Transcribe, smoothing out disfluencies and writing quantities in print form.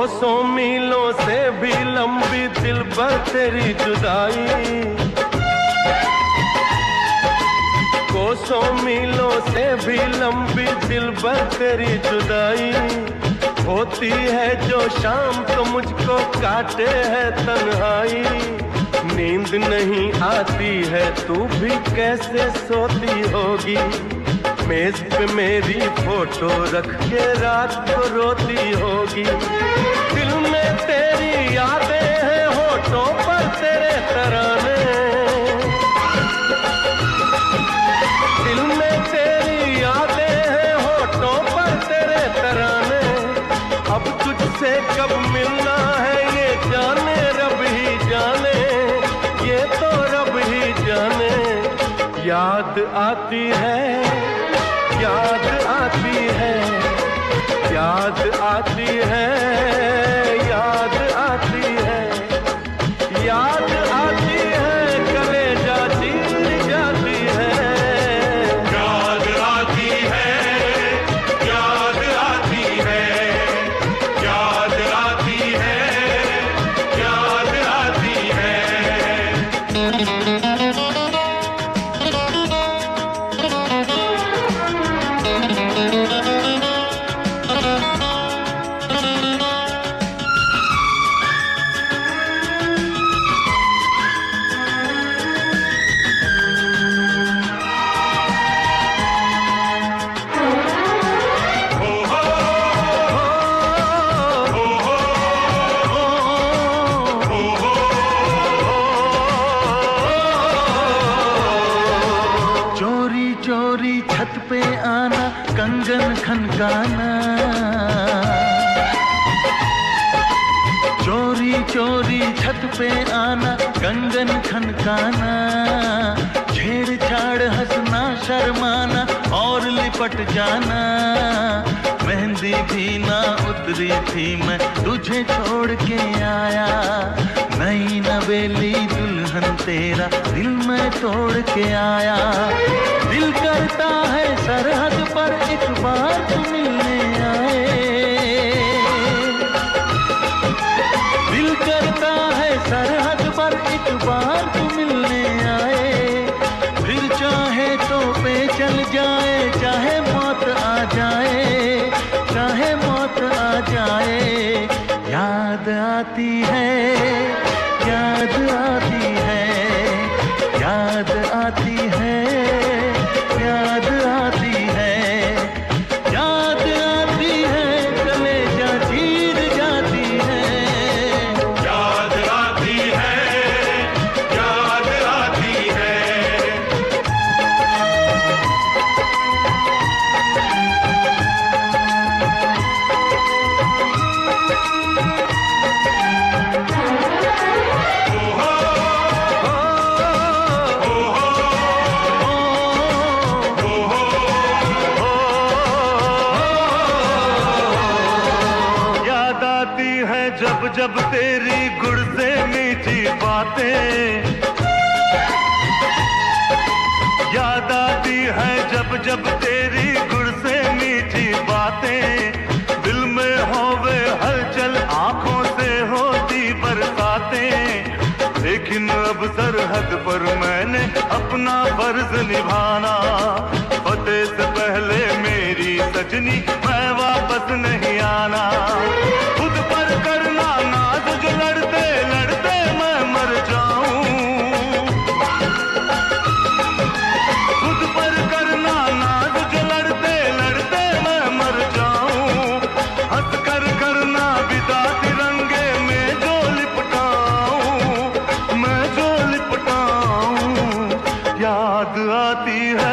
कोसों मीलों से भी लंबी दिलबर तेरी जुदाई, कोसों मीलों से भी लंबी दिलबर तेरी जुदाई। होती है जो शाम तो मुझको काटे है तन्हाई। नींद नहीं आती है तू भी कैसे सोती होगी। मेज पे मेरी फोटो रख के रात को रोती होगी। दिल में तेरी यादें हैं, होठों पर तेरे तराने। दिल में तेरी यादें हैं, होठों पर तेरे तराने। अब तुझसे कब मिलना है ये जाने रब ही जाने, ये तो रब ही जाने। याद आती है, याद आती है, याद आती है, याद आती है, याद आती है, कलेजा चीर जाती है। याद आती है, याद आती है, याद आती है, याद आती है। चोरी चोरी छत पे आना, कंगन खनकाना। चोरी चोरी छत पे आना, कंगन खनकाना। छेड़छाड़ हंसना शर्माना और लिपट जाना। मेहंदी भी ना उतरी थी मैं तुझे छोड़ के आया। नई नवेली दुल्हन तेरा दिल मैं तोड़ के आया। दिल करता है सरहद पर एक बार तू मिलने आए। दिल करता है सरहद पर एक बार तू मिलने आए। फिर चाहे तो पे चल जाए, चाहे मौत आ जाए, चाहे मौत आ जाए। याद आती है, याद आती है, याद आती है, याद आती है, याद आती है, कलेजा चीर जाती है। याद आती है, याद आती है। याद आती है जब जब तेरी गुड़ से मीठी बातें। याद आती है जब जब तेरी गुड़ से मीठी बातें। दिल में होवे हलचल, आंखों से होती बरसातें। लेकिन अब सरहद पर मैंने अपना फर्ज निभाना। फतेह से पहले मेरी सजनी मैं वापस नहीं आना। खुद पर करना नाज जो लड़ते लड़ते मैं मर जाऊं। खुद पर करना नाज जो लड़ते लड़ते मैं मर जाऊं। हंस कर करना विदा तिरंगे में जो लिपटाऊं, मैं जो लिपटाऊं। याद आती है,